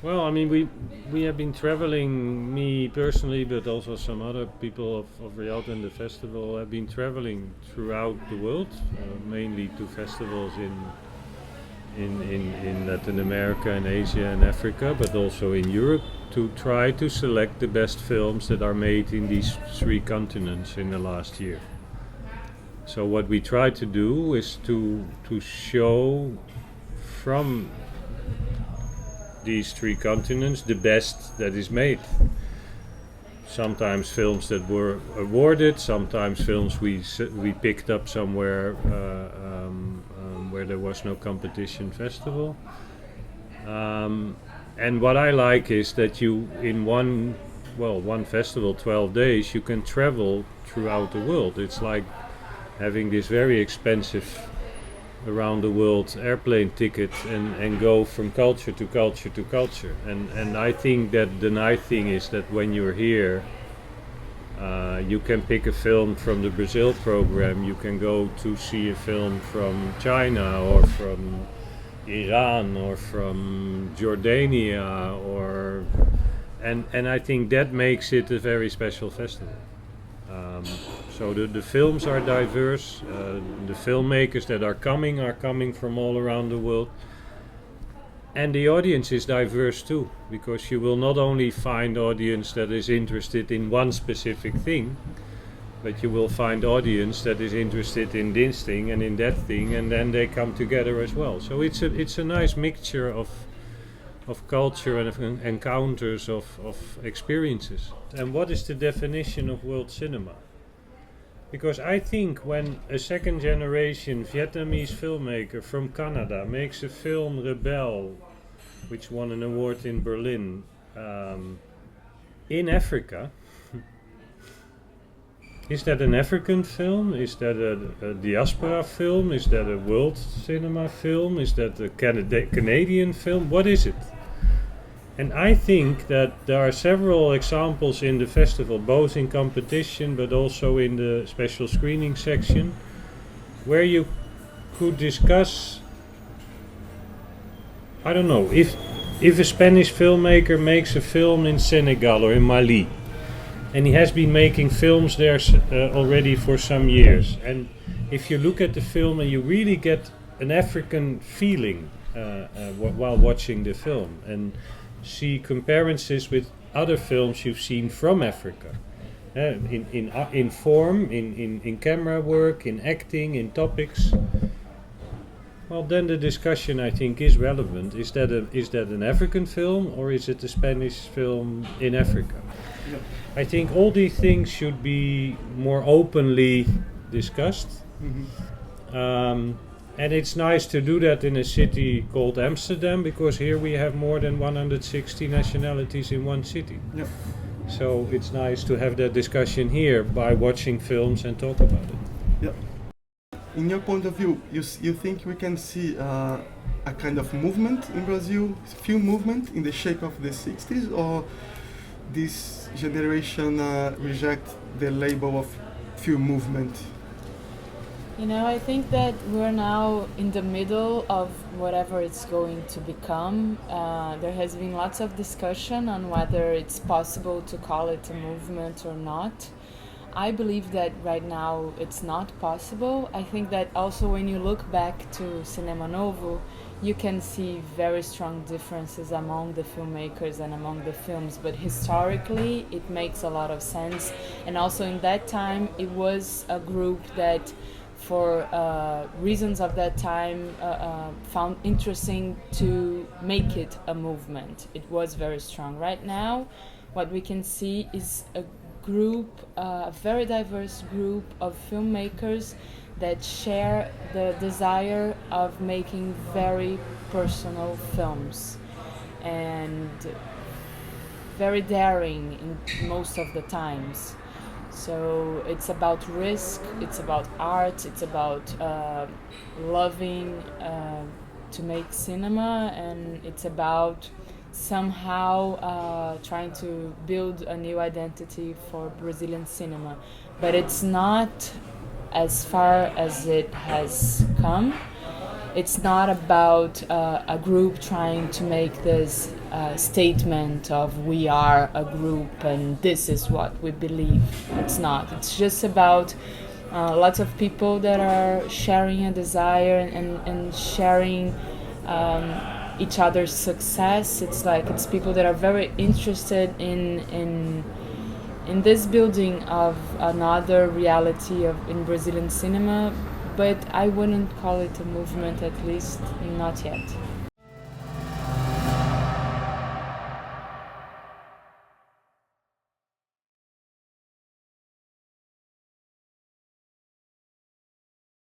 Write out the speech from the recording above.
Well, I mean, we have been traveling, me personally, but also some other people of Rialto and the festival have been traveling throughout the world, mainly to festivals in Latin America and Asia and Africa, but also in Europe, to try to select the best films that are made in these three continents in the last year. So what we try to do is to show from these three continents the best that is made. Sometimes films that were awarded, sometimes films we picked up somewhere where there was no competition festival. And what I like is that you in one festival, 12 days, you can travel throughout the world. It's like having this very expensive around the world airplane ticket and go from culture to culture to culture. And I think that the nice thing is that when you're here, you can pick a film from the Brazil program, you can go to see a film from China or from Iran or from Jordania and I think that makes it a very special festival. So the films are diverse, the filmmakers that are coming from all around the world, and the audience is diverse too, because you will not only find audience that is interested in one specific thing, but you will find audience that is interested in this thing and in that thing, and then they come together as well. So it's a nice mixture of culture and of encounters of experiences. And what is the definition of world cinema? Because I think when a second generation Vietnamese filmmaker from Canada makes a film, Rebel, which won an award in Berlin, in Africa, is that an African film? Is that a diaspora film? Is that a world cinema film? Is that a Canadian film? What is it? And I think that there are several examples in the festival, both in competition but also in the special screening section, where you could discuss, I don't know, if a Spanish filmmaker makes a film in Senegal or in Mali, and he has been making films there already for some years, and if you look at the film and you really get an African feeling while watching the film, and see comparisons with other films you've seen from Africa, in form, in camera work, in acting, in topics. Well, then the discussion, I think, is relevant. Is that an African film or is it a Spanish film in Africa? Yep. I think all these things should be more openly discussed. Mm-hmm. And it's nice to do that in a city called Amsterdam, because here we have more than 160 nationalities in one city. Yep. So it's nice to have that discussion here by watching films and talk about it. Yep. In your point of view, you think we can see a kind of movement in Brazil, film movement in the shape of the 60s, or this generation reject the label of film movement? You know, I think that we're now in the middle of whatever it's going to become. There has been lots of discussion on whether it's possible to call it a movement or not. I believe that right now it's not possible. I think that also when you look back to Cinema Novo, you can see very strong differences among the filmmakers and among the films, but historically it makes a lot of sense. And also in that time it was a group that for reasons of that time found interesting to make it a movement. It was very strong. Right now what we can see is a group, a very diverse group of filmmakers that share the desire of making very personal films and very daring in most of the times. So it's about risk, it's about art, it's about loving to make cinema, and it's about somehow trying to build a new identity for Brazilian cinema. But it's not as far as it has come. It's not about a group trying to make this statement of we are a group and this is what we believe. It's not. It's just about lots of people that are sharing a desire and sharing each other's success. It's people that are very interested in this building of another reality in Brazilian cinema, but I wouldn't call it a movement, at least not yet.